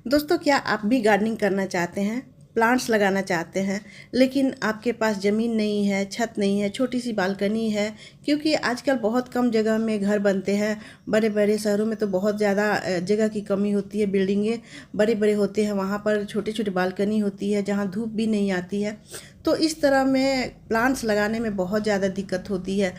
दोस्तों, क्या आप भी गार्डनिंग करना चाहते हैं? प्लांट्स लगाना चाहते हैं, लेकिन आपके पास ज़मीन नहीं है, छत नहीं है, छोटी सी बालकनी है। क्योंकि आजकल बहुत कम जगह में घर बनते हैं। बड़े बड़े शहरों में तो बहुत ज़्यादा जगह की कमी होती है। बिल्डिंगें बड़े बड़े होते हैं, वहाँ पर छोटी छोटी बालकनी होती है जहाँ धूप भी नहीं आती है। तो इस तरह में प्लांट्स लगाने में बहुत ज़्यादा दिक्कत होती है।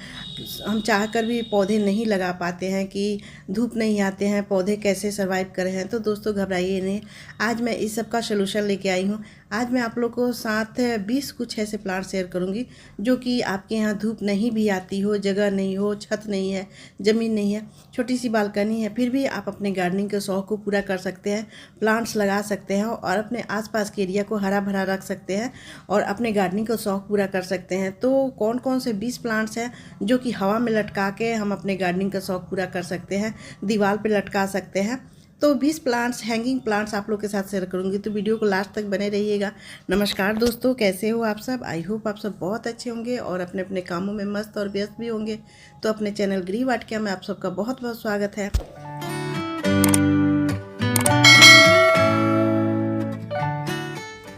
हम चाहकर भी पौधे नहीं लगा पाते हैं कि धूप नहीं आते हैं, पौधे कैसे सर्वाइव कर रहे हैं। तो दोस्तों, घबराइए नहीं, आज मैं इस सब का सलूशन लेके आई हूँ। आज मैं आप लोग को साथ 20 कुछ ऐसे प्लांट शेयर करूँगी जो कि आपके यहाँ धूप नहीं भी आती हो, जगह नहीं हो, छत नहीं है, ज़मीन नहीं है, छोटी सी बालकनी है, फिर भी आप अपने गार्डनिंग के शौक़ को पूरा कर सकते हैं। प्लांट्स लगा सकते हैं और अपने आसपास के एरिया को हरा भरा रख सकते हैं और अपने गार्डनिंग का शौक़ पूरा कर सकते हैं। तो कौन कौन से 20 प्लांट्स हैं जो कि हवा में लटका के हम अपने गार्डनिंग का शौक़ पूरा कर सकते हैं, दीवार पे लटका सकते हैं। तो 20 प्लांट्स, हैंगिंग प्लांट्स आप लोग के साथ शेयर करूंगी, तो वीडियो को लास्ट तक बने रहिएगा। नमस्कार दोस्तों, कैसे हो आप सब? आई होप आप सब बहुत अच्छे होंगे और अपने अपने कामों में मस्त और व्यस्त भी होंगे। तो अपने चैनल गृह वाटिका में आप सबका बहुत बहुत स्वागत है।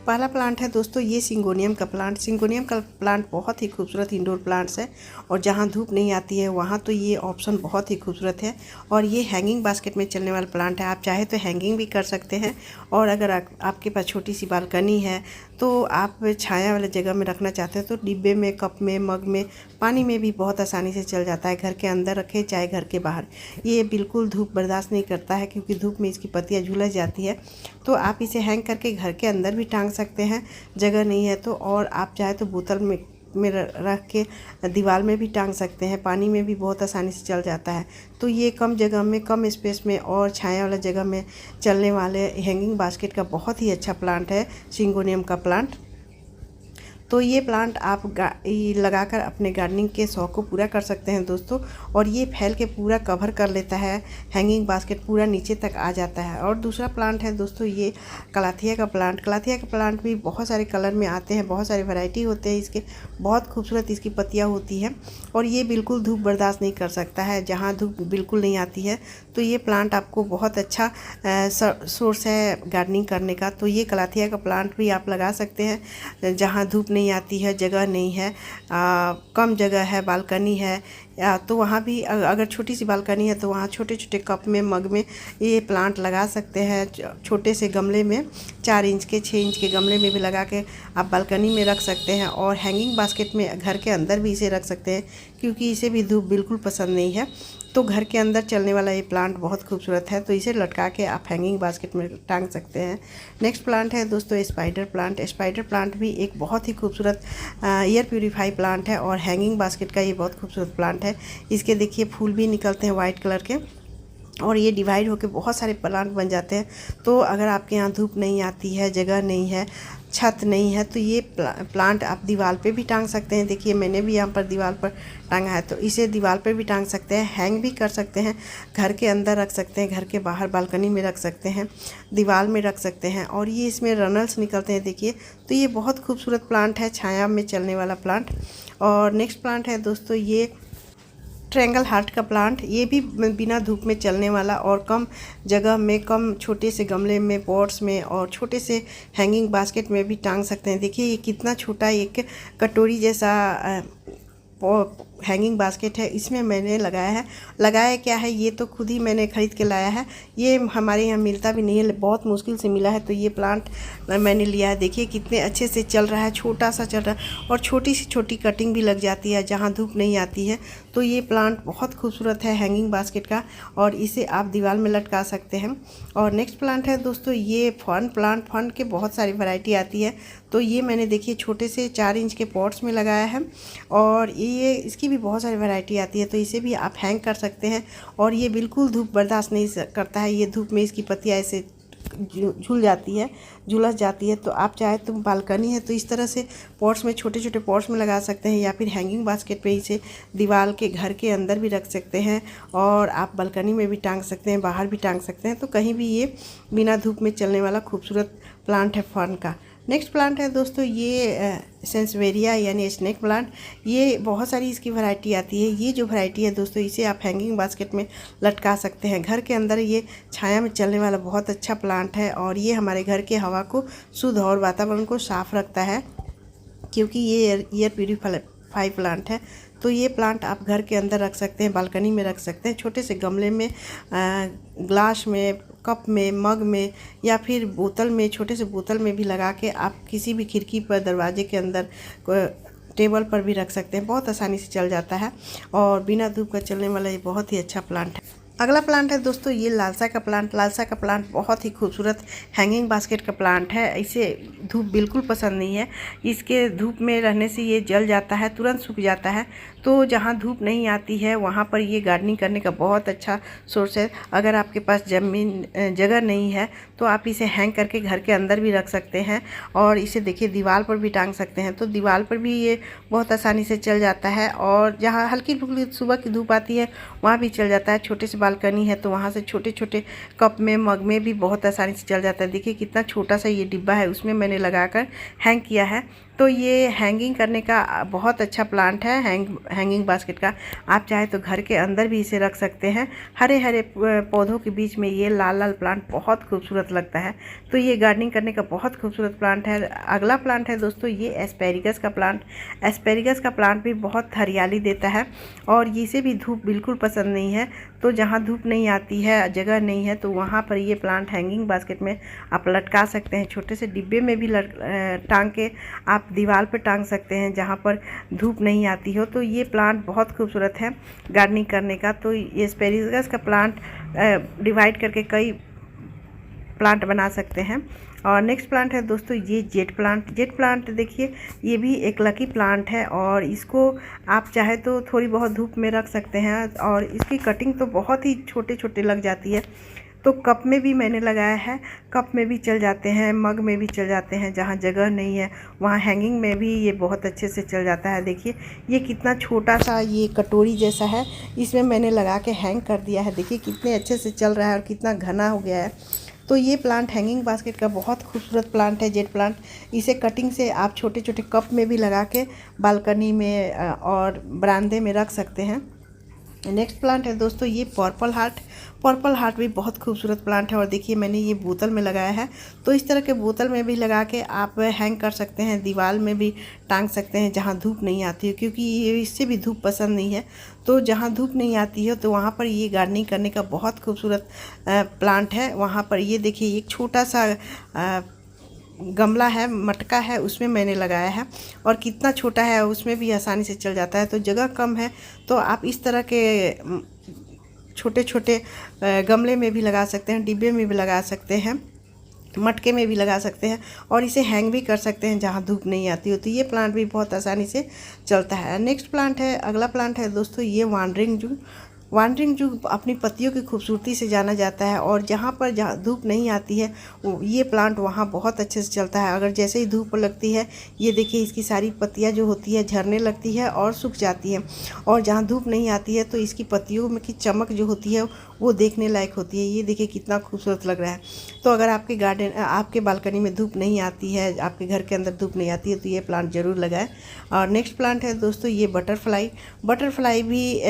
पहला प्लांट है दोस्तों ये सिंगोनियम का प्लांट। सिंगोनियम का प्लांट बहुत ही खूबसूरत इंडोर प्लांट्स है और जहाँ धूप नहीं आती है वहाँ तो ये ऑप्शन बहुत ही खूबसूरत है। और ये हैंगिंग बास्केट में चलने वाला प्लांट है। आप चाहे तो हैंगिंग भी कर सकते हैं और अगर आपके पास छोटी सी बालकनी है तो आप छाया वाले जगह में रखना चाहते हैं तो डिब्बे में, कप में, मग में, पानी में भी बहुत आसानी से चल जाता है। घर के अंदर रखें चाहे घर के बाहर, ये बिल्कुल धूप बर्दाश्त नहीं करता है क्योंकि धूप में इसकी पत्तियाँ झुलस जाती है। तो आप इसे हैंग करके घर के अंदर भी टांग सकते हैं, जगह नहीं है तो। और आप चाहे तो बोतल में रख के दीवार में भी टांग सकते हैं, पानी में भी बहुत आसानी से चल जाता है। तो ये कम जगह में, कम स्पेस में और छाया वाला जगह में चलने वाले हैंगिंग बास्केट का बहुत ही अच्छा प्लांट है सिंगोनियम का प्लांट। तो ये प्लांट आप लगाकर अपने गार्डनिंग के शौक़ को पूरा कर सकते हैं दोस्तों। और ये फैल के पूरा कवर कर लेता है, हैंगिंग बास्केट पूरा नीचे तक आ जाता है। और दूसरा प्लांट है दोस्तों ये कलाथिया का प्लांट। कलाथिया का प्लांट भी बहुत सारे कलर में आते हैं, बहुत सारी वैरायटी होते हैं इसके, बहुत खूबसूरत इसकी पत्तियाँ होती हैं। और ये बिल्कुल धूप बर्दाश्त नहीं कर सकता है, जहाँ धूप बिल्कुल नहीं आती है। तो ये प्लांट आपको बहुत अच्छा सोर्स है गार्डनिंग करने का। तो ये कलाथिया का प्लांट भी आप लगा सकते हैं जहाँ धूप नहीं आती है, जगह नहीं है, कम जगह है, बालकनी है, तो वहाँ भी अगर छोटी सी बालकनी है तो वहाँ छोटे छोटे कप में, मग में ये प्लांट लगा सकते हैं। छोटे से गमले में 4 इंच के, 6 इंच के गमले में भी लगा के आप बालकनी में रख सकते हैं। और हैंगिंग बास्केट में घर के अंदर भी इसे रख सकते हैं क्योंकि इसे भी धूप बिल्कुल पसंद नहीं है। तो घर के अंदर चलने वाला ये प्लांट बहुत खूबसूरत है, तो इसे लटका के आप हैंगिंग बास्केट में टांग सकते हैं। नेक्स्ट प्लांट है दोस्तों स्पाइडर प्लांट। स्पाइडर प्लांट भी एक बहुत ही खूबसूरत एयर प्यूरीफाई प्लांट है और हैंगिंग बास्केट का ये बहुत खूबसूरत प्लांट है। इसके देखिए फूल भी निकलते हैं वाइट कलर के और ये डिवाइड होकर बहुत सारे प्लांट बन जाते हैं। तो अगर आपके यहाँ धूप नहीं आती है, जगह नहीं है, छत नहीं है, तो ये प्लांट आप दीवार पे भी टांग सकते हैं। देखिए मैंने भी यहाँ पर दीवार पर टांगा है, तो इसे दीवार पे भी टांग सकते हैं, हैंग भी कर सकते हैं, घर के अंदर रख सकते हैं, घर के बाहर बालकनी में रख सकते हैं, दीवार में रख सकते हैं। और ये इसमें रनल्स निकलते हैं देखिए। तो ये बहुत खूबसूरत प्लांट है, छाया में चलने वाला प्लांट। और नेक्स्ट प्लांट है दोस्तों ये ट्रायंगल हार्ट का प्लांट। ये भी बिना धूप में चलने वाला और कम जगह में, कम छोटे से गमले में, पॉट्स में और छोटे से हैंगिंग बास्केट में भी टांग सकते हैं। देखिए ये कितना छोटा एक कटोरी जैसा हैंगिंग बास्केट है, इसमें मैंने लगाया क्या है, ये तो खुद ही मैंने ख़रीद के लाया है। ये हमारे यहाँ मिलता भी नहीं है, बहुत मुश्किल से मिला है। तो ये प्लांट मैंने लिया है। देखिए कितने अच्छे से चल रहा है, छोटा सा चल रहा है और छोटी सी छोटी कटिंग भी लग जाती है जहाँ धूप नहीं आती है। तो ये प्लांट बहुत खूबसूरत है हैंगिंग बास्केट का और इसे आप दीवार में लटका सकते हैं। और नेक्स्ट प्लांट है दोस्तों ये फर्न प्लांट। फर्न के बहुत सारी वैरायटी आती है। तो ये मैंने देखिए छोटे से 4 इंच के पॉट्स में लगाया है और ये इसकी भी बहुत सारी वैरायटी आती है। तो इसे भी आप हैंग कर सकते हैं और ये बिल्कुल धूप बर्दाश्त नहीं करता है। ये धूप में इसकी पत्तियाँ ऐसे झुलस जाती है। तो आप चाहे तो बालकनी है तो इस तरह से पॉट्स में, छोटे छोटे पॉट्स में लगा सकते हैं या फिर हैंगिंग बास्केट पे इसे दीवार के घर के अंदर भी रख सकते हैं और आप बालकनी में भी टांग सकते हैं, बाहर भी टांग सकते हैं। तो कहीं भी ये बिना धूप में चलने वाला खूबसूरत प्लांट है फर्न का। नेक्स्ट प्लांट है दोस्तों ये सेंसवेरिया यानी स्नेक प्लांट। ये बहुत सारी इसकी वैरायटी आती है। ये जो वैरायटी है दोस्तों, इसे आप हैंगिंग बास्केट में लटका सकते हैं। घर के अंदर ये छाया में चलने वाला बहुत अच्छा प्लांट है और ये हमारे घर के हवा को शुद्ध और वातावरण को साफ रखता है, क्योंकि ये एयर प्यूरीफाई प्लांट है। तो ये प्लांट आप घर के अंदर रख सकते हैं, बालकनी में रख सकते हैं, छोटे से गमले में, ग्लास में, कप में, मग में, या फिर बोतल में, छोटे से बोतल में भी लगा के आप किसी भी खिड़की पर, दरवाजे के अंदर, टेबल पर भी रख सकते हैं। बहुत आसानी से चल जाता है और बिना धूप का चलने वाला ये बहुत ही अच्छा प्लांट है। अगला प्लांट है दोस्तों ये लालसा का प्लांट। लालसा का प्लांट बहुत ही खूबसूरत हैंगिंग बास्केट का प्लांट है। इसे धूप बिल्कुल पसंद नहीं है। इसके धूप में रहने से ये जल जाता है, तुरंत सूख जाता है। तो जहाँ धूप नहीं आती है वहाँ पर ये गार्डनिंग करने का बहुत अच्छा सोर्स है। अगर आपके पास जगह नहीं है तो आप इसे हैंग करके घर के अंदर भी रख सकते हैं और इसे देखिए दीवार पर भी टांग सकते हैं। तो दीवार पर भी ये बहुत आसानी से चल जाता है और जहाँ हल्की फुल्की सुबह की धूप आती है वहाँ भी चल जाता है। छोटे से बालकनी है तो वहाँ से छोटे छोटे कप में, मग में भी बहुत आसानी से चल जाता है। देखिए कितना छोटा सा ये डिब्बा है, उसमें मैंने लगाकर हैंग किया है। तो ये हैंगिंग करने का बहुत अच्छा प्लांट है हैंगिंग बास्केट का। आप चाहे तो घर के अंदर भी इसे रख सकते हैं। हरे हरे पौधों के बीच में ये लाल लाल प्लांट बहुत खूबसूरत लगता है। तो ये गार्डनिंग करने का बहुत खूबसूरत प्लांट है। अगला प्लांट है दोस्तों ये एस्पेरिगस का प्लांट। एस्पेरिगस का प्लांट भी बहुत हरियाली देता है और इसे भी धूप बिल्कुल पसंद नहीं है। तो जहाँ धूप नहीं आती है, जगह नहीं है, तो वहाँ पर ये प्लांट हैंगिंग बास्केट में आप लटका सकते हैं। छोटे से डिब्बे में भी टांग के आप दीवार पर टांग सकते हैं जहाँ पर धूप नहीं आती हो। तो ये प्लांट बहुत खूबसूरत है गार्डनिंग करने का। तो ये एस्पेरिगस का प्लांट डिवाइड करके कई प्लांट बना सकते हैं। और नेक्स्ट प्लांट है दोस्तों ये जेट प्लांट। जेट प्लांट देखिए ये भी एक लकी प्लांट है और इसको आप चाहे तो थोड़ी बहुत धूप में रख सकते हैं और इसकी कटिंग तो बहुत ही छोटे छोटे लग जाती है। तो कप में भी मैंने लगाया है, कप में भी चल जाते हैं, मग में भी चल जाते हैं। जहाँ जगह नहीं है वहाँ हैंगिंग में भी ये बहुत अच्छे से चल जाता है। देखिए ये कितना छोटा सा ये कटोरी जैसा है, इसमें मैंने लगा के हैंग कर दिया है। देखिए कितने अच्छे से चल रहा है और कितना घना हो गया है। तो ये प्लांट हैंगिंग बास्केट का बहुत खूबसूरत प्लांट है जेट प्लांट। इसे कटिंग से आप छोटे छोटे कप में भी लगा के बालकनी में और बरामदे में रख सकते हैं। नेक्स्ट प्लांट है दोस्तों ये पर्पल हार्ट। पर्पल हार्ट भी बहुत खूबसूरत प्लांट है और देखिए मैंने ये बोतल में लगाया है। तो इस तरह के बोतल में भी लगा के आप हैंग कर सकते हैं, दीवार में भी टांग सकते हैं जहाँ धूप नहीं आती है, क्योंकि ये इससे भी धूप पसंद नहीं है। तो जहाँ धूप नहीं आती है तो वहाँ पर ये गार्डनिंग करने का बहुत खूबसूरत प्लांट है। वहाँ पर ये देखिए एक छोटा सा गमला है, मटका है, उसमें मैंने लगाया है और कितना छोटा है, उसमें भी आसानी से चल जाता है। तो जगह कम है तो आप इस तरह के छोटे छोटे गमले में भी लगा सकते हैं, डिब्बे में भी लगा सकते हैं, मटके में भी लगा सकते हैं और इसे हैंग भी कर सकते हैं जहाँ धूप नहीं आती हो। तो ये प्लांट भी बहुत आसानी से चलता है। नेक्स्ट प्लांट है, अगला प्लांट है दोस्तों ये वांडरिंग जूग। वांडरिंग जूग अपनी पत्तियों की खूबसूरती से जाना जाता है और जहाँ धूप नहीं आती है ये प्लांट वहाँ बहुत अच्छे से चलता है। अगर जैसे ही धूप लगती है ये देखिए इसकी सारी पत्तियाँ जो होती है झड़ने लगती है और सूख जाती हैं और जहाँ धूप नहीं आती है तो इसकी पत्तियों में की चमक जो होती है वो देखने लायक होती है। ये देखिए कितना खूबसूरत लग रहा है। तो अगर आपके गार्डन, आपके बालकनी में धूप नहीं आती है, आपके घर के अंदर धूप नहीं आती है, तो ये प्लांट ज़रूर लगाएं। और नेक्स्ट प्लांट है दोस्तों ये बटरफ्लाई। बटरफ्लाई भी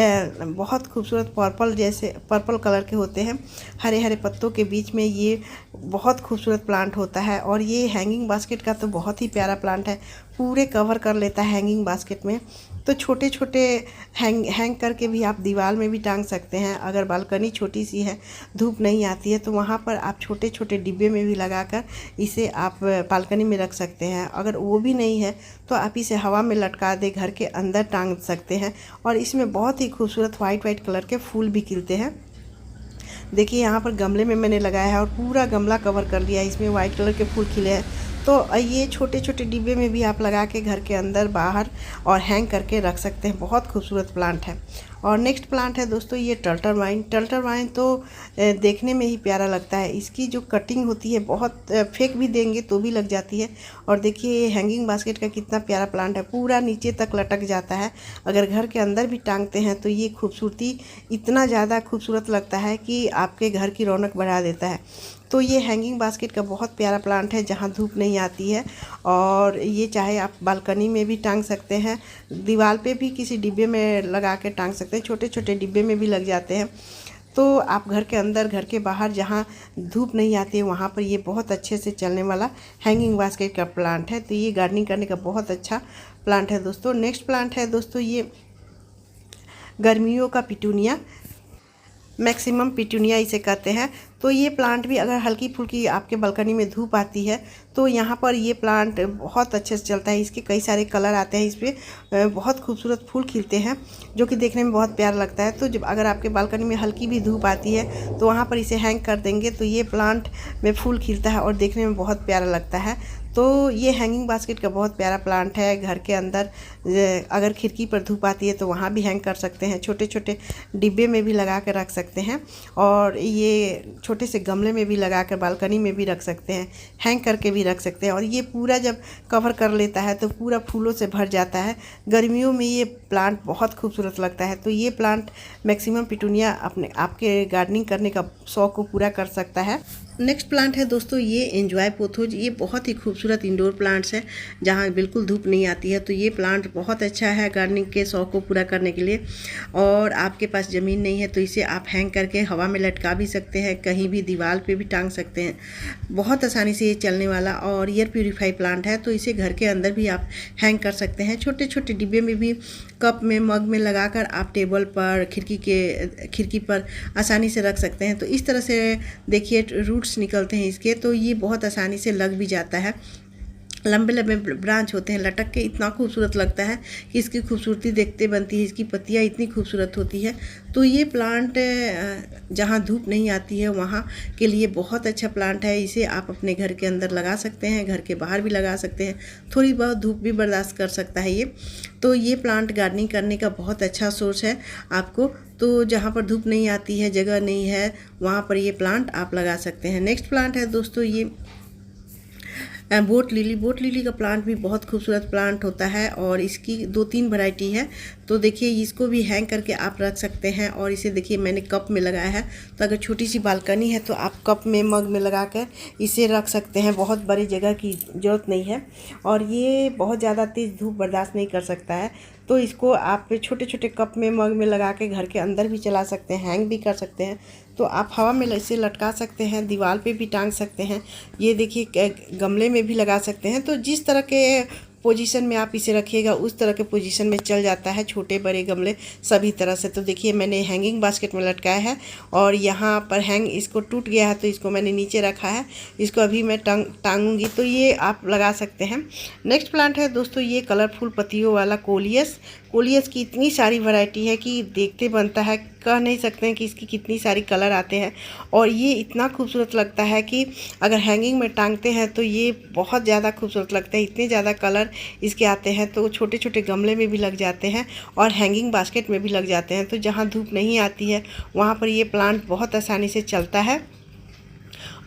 बहुत खूबसूरत पर्पल कलर के होते हैं। हरे हरे पत्तों के बीच में ये बहुत खूबसूरत प्लांट होता है और ये हैंगिंग बास्केट का तो बहुत ही प्यारा प्लांट है, पूरे कवर कर लेता है हैंगिंग बास्केट में। तो छोटे छोटे हैंग करके भी आप दीवार में भी टांग सकते हैं। अगर बालकनी छोटी सी है, धूप नहीं आती है, तो वहाँ पर आप छोटे छोटे डिब्बे में भी लगाकर इसे आप बालकनी में रख सकते हैं। अगर वो भी नहीं है तो आप इसे हवा में लटका दे, घर के अंदर टांग सकते हैं और इसमें बहुत ही खूबसूरत वाइट कलर के फूल भी खिलते हैं। देखिए यहाँ पर गमले में मैंने लगाया है और पूरा गमला कवर कर लिया है, इसमें वाइट कलर के फूल खिले हैं। तो ये छोटे छोटे डिब्बे में भी आप लगा के घर के अंदर, बाहर और हैंग करके रख सकते हैं। बहुत खूबसूरत प्लांट है। और नेक्स्ट प्लांट है दोस्तों ये टर्टल वाइन। टर्टल वाइन तो देखने में ही प्यारा लगता है। इसकी जो कटिंग होती है बहुत फेंक भी देंगे तो भी लग जाती है। और देखिए ये हैंगिंग बास्केट का कितना प्यारा प्लांट है, पूरा नीचे तक लटक जाता है। अगर घर के अंदर भी टांगते हैं तो ये खूबसूरती इतना ज़्यादा खूबसूरत लगता है कि आपके घर की रौनक बढ़ा देता है। तो ये हैंगिंग बास्केट का बहुत प्यारा प्लांट है जहाँ धूप नहीं आती है। और ये चाहे आप बालकनी में भी टांग सकते हैं, दीवार पे भी किसी डिब्बे में लगा के टांग सकते हैं, छोटे छोटे डिब्बे में भी लग जाते हैं। तो आप घर के अंदर, घर के बाहर जहाँ धूप नहीं आती है वहाँ पर ये बहुत अच्छे से चलने वाला हैंगिंग बास्केट का प्लांट है। तो ये गार्डनिंग करने का बहुत अच्छा प्लांट है दोस्तों। नेक्स्ट प्लांट है दोस्तों ये गर्मियों का पिटूनिया, मैक्सिमम पिटूनिया इसे कहते हैं। तो ये प्लांट भी अगर हल्की फुल्की आपके बालकनी में धूप आती है तो यहाँ पर ये प्लांट बहुत अच्छे से चलता है। इसके कई सारे कलर आते हैं, इस पर बहुत खूबसूरत फूल खिलते हैं जो कि देखने में बहुत प्यारा लगता है। तो जब अगर आपके बालकनी में हल्की भी धूप आती है तो वहाँ पर इसे हैंग कर देंगे तो ये प्लांट में फूल खिलता है और देखने में बहुत प्यारा लगता है। तो ये हैंगिंग बास्केट का बहुत प्यारा प्लांट है। घर के अंदर अगर खिड़की पर धूप आती है तो वहाँ भी हैंग कर सकते हैं, छोटे छोटे डिब्बे में भी लगा कर रख सकते हैं और ये छोटे से गमले में भी लगा कर बालकनी में भी रख सकते हैं, हैंग करके भी रख सकते हैं। और ये पूरा जब कवर कर लेता है तो पूरा फूलों से भर जाता है। गर्मियों में ये प्लांट बहुत खूबसूरत लगता है। तो ये प्लांट मैक्सिमम पिटूनिया आपके गार्डनिंग करने का शौक को पूरा कर सकता है। नेक्स्ट प्लांट है दोस्तों ये एंजॉय पोथोज। ये बहुत ही खूबसूरत इंडोर प्लांट्स है जहाँ बिल्कुल धूप नहीं आती है। तो ये प्लांट बहुत अच्छा है गार्डनिंग के शौक को पूरा करने के लिए। और आपके पास ज़मीन नहीं है तो इसे आप हैंग करके हवा में लटका भी सकते हैं, कहीं भी दीवार पे भी टांग सकते हैं। बहुत आसानी से ये चलने वाला और एयर प्यूरीफाई प्लांट है। तो इसे घर के अंदर भी आप हैंग कर सकते हैं, छोटे छोटे डिब्बे में भी, कप में, मग में लगाकर आप टेबल पर, खिड़की पर आसानी से रख सकते हैं। तो इस तरह से देखिए रूट्स निकलते हैं इसके, तो ये बहुत आसानी से लग भी जाता है। लंबे लंबे ब्रांच होते हैं, लटक के इतना खूबसूरत लगता है कि इसकी खूबसूरती देखते बनती है। इसकी पत्तियाँ इतनी खूबसूरत होती है। तो ये प्लांट जहाँ धूप नहीं आती है वहाँ के लिए बहुत अच्छा प्लांट है। इसे आप अपने घर के अंदर लगा सकते हैं, घर के बाहर भी लगा सकते हैं, थोड़ी बहुत धूप भी बर्दाश्त कर सकता है ये। तो ये प्लांट गार्डनिंग करने का बहुत अच्छा सोर्स है आपको। तो जहाँ पर धूप नहीं आती है, जगह नहीं है, वहाँ पर ये प्लांट आप लगा सकते हैं। नेक्स्ट प्लांट है दोस्तों ये बोट लिली। बोट लिली का प्लांट भी बहुत खूबसूरत प्लांट होता है और इसकी 2-3 वैरायटी है। तो देखिए इसको भी हैंग करके आप रख सकते हैं। और इसे देखिए मैंने कप में लगाया है। तो अगर छोटी सी बालकनी है तो आप कप में, मग में लगा कर इसे रख सकते हैं, बहुत बड़ी जगह की ज़रूरत नहीं है। और ये बहुत ज़्यादा तेज़ धूप बर्दाश्त नहीं कर सकता है। तो इसको आप छोटे छोटे कप में, मग में लगा के घर के अंदर भी चला सकते हैं, हैंग भी कर सकते हैं। तो आप हवा में इसे लटका सकते हैं, दीवार पे भी टांग सकते हैं। ये देखिए गमले में भी लगा सकते हैं। तो जिस तरह के पोजीशन में आप इसे रखिएगा उस तरह के पोजीशन में चल जाता है, छोटे बड़े गमले सभी तरह से। तो देखिए मैंने हैंगिंग बास्केट में लटकाया है और यहाँ पर हैंग इसको टूट गया है तो इसको मैंने नीचे रखा है। इसको अभी मैं टांगूंगी तो ये आप लगा सकते हैं। नेक्स्ट प्लांट है दोस्तों ये कलरफुल पत्तियों वाला कोलियस। कोलियस की इतनी सारी वैरायटी है कि देखते बनता है, कह नहीं सकते हैं कि इसकी कितनी सारी कलर आते हैं। और ये इतना खूबसूरत लगता है कि अगर हैंगिंग में टांगते हैं तो ये बहुत ज़्यादा खूबसूरत लगता है। इतने ज़्यादा कलर इसके आते हैं तो छोटे छोटे गमले में भी लग जाते हैं और हैंगिंग बास्केट में भी लग जाते हैं। तो जहाँ धूप नहीं आती है वहाँ पर ये प्लांट बहुत आसानी से चलता है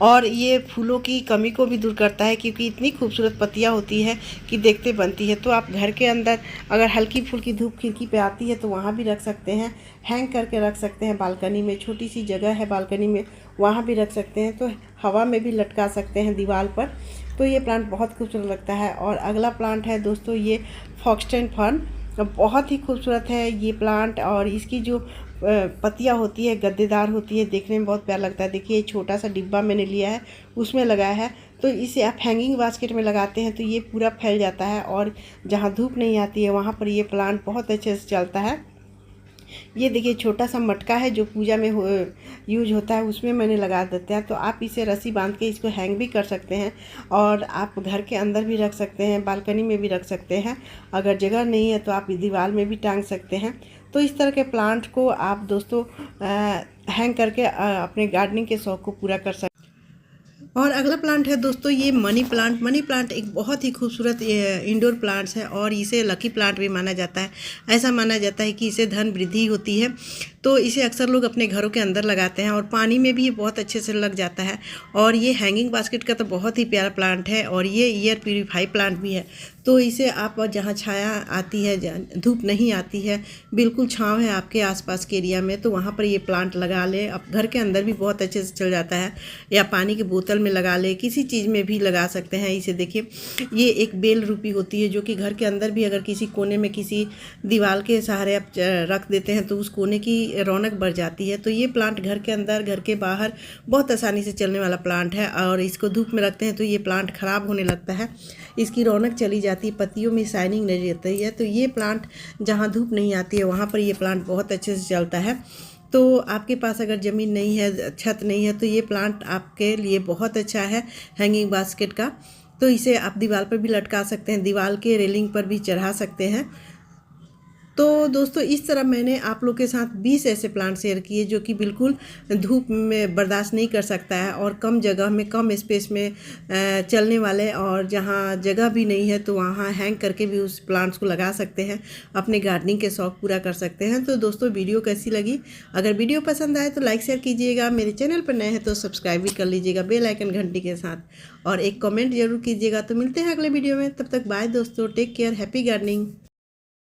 और ये फूलों की कमी को भी दूर करता है क्योंकि इतनी खूबसूरत पत्तियाँ होती है कि देखते बनती है। तो आप घर के अंदर अगर हल्की फुल्की धूप खिड़की पे आती है तो वहाँ भी रख सकते हैं, हैंग करके रख सकते हैं। बालकनी में छोटी सी जगह है बालकनी में, वहाँ भी रख सकते हैं। तो हवा में भी लटका सकते हैं दीवार पर। तो ये प्लांट बहुत खूबसूरत लगता है। और अगला प्लांट है दोस्तों ये फॉक्सटेल फर्न। बहुत ही खूबसूरत है ये प्लांट और इसकी जो पत्तियाँ होती है गद्देदार होती है, देखने में बहुत प्यारा लगता है। देखिए छोटा सा डिब्बा मैंने लिया है उसमें लगाया है। तो इसे आप हैंगिंग बास्केट में लगाते हैं तो ये पूरा फैल जाता है और जहाँ धूप नहीं आती है वहाँ पर ये प्लांट बहुत अच्छे से चलता है। ये देखिए छोटा सा मटका है जो पूजा में यूज होता है, उसमें मैंने लगा देते हैं। तो आप इसे रस्सी बांध के इसको हैंग भी कर सकते हैं और आप घर के अंदर भी रख सकते हैं, बालकनी में भी रख सकते हैं। अगर जगह नहीं है तो आप दीवार में भी टांग सकते हैं। तो इस तरह के प्लांट को आप दोस्तों हैंग करके अपने गार्डनिंग के शौक को पूरा कर सकते हैं। और अगला प्लांट है दोस्तों ये मनी प्लांट। मनी प्लांट एक बहुत ही खूबसूरत इंडोर प्लांट्स है और इसे लकी प्लांट भी माना जाता है। ऐसा माना जाता है कि इससे धन वृद्धि होती है। तो इसे अक्सर लोग अपने घरों के अंदर लगाते हैं और पानी में भी ये बहुत अच्छे से लग जाता है। और ये हैंगिंग बास्केट का तो बहुत ही प्यारा प्लांट है और ये एयर प्यूरीफाई प्लांट भी है। तो इसे आप जहाँ छाया आती है, धूप नहीं आती है, बिल्कुल छाँव है आपके आसपास के एरिया में, तो वहाँ पर ये प्लांट लगा ले। अब घर के अंदर भी बहुत अच्छे से चल जाता है, या पानी की बोतल में लगा ले, किसी चीज़ में भी लगा सकते हैं इसे। देखिए ये एक बेल रूपी होती है जो कि घर के अंदर भी अगर किसी कोने में किसी दीवार के सहारे आप रख देते हैं तो उस कोने की रौनक बढ़ जाती है। तो ये प्लांट घर के अंदर, घर के बाहर बहुत आसानी से चलने वाला प्लांट है। और इसको धूप में रखते हैं तो ये प्लांट ख़राब होने लगता है, इसकी रौनक चली जाती है, पत्तियों में शाइनिंग नहीं रहती है। तो ये प्लांट जहाँ धूप नहीं आती है वहाँ पर ये प्लांट बहुत अच्छे से चलता है। तो आपके पास अगर ज़मीन नहीं है, छत नहीं है, तो ये प्लांट आपके लिए बहुत अच्छा है हैंगिंग बास्केट का। तो इसे आप दीवार पर भी लटका सकते हैं, दीवार के रेलिंग पर भी चढ़ा सकते हैं। तो दोस्तों इस तरह मैंने आप लोग के साथ 20 ऐसे प्लांट शेयर किए जो कि बिल्कुल धूप में बर्दाश्त नहीं कर सकता है और कम जगह में, कम स्पेस में चलने वाले, और जहाँ जगह भी नहीं है तो वहाँ हैंग करके भी उस प्लांट्स को लगा सकते हैं, अपने गार्डनिंग के शौक़ पूरा कर सकते हैं। तो दोस्तों वीडियो कैसी लगी? अगर वीडियो पसंद आए तो लाइक शेयर कीजिएगा, मेरे चैनल पर नए हैं तो सब्सक्राइब भी कर लीजिएगा बेल आइकन घंटी के साथ, और एक कमेंट जरूर कीजिएगा। तो मिलते हैं अगले वीडियो में, तब तक बाय दोस्तों, टेक केयर, हैप्पी गार्डनिंग।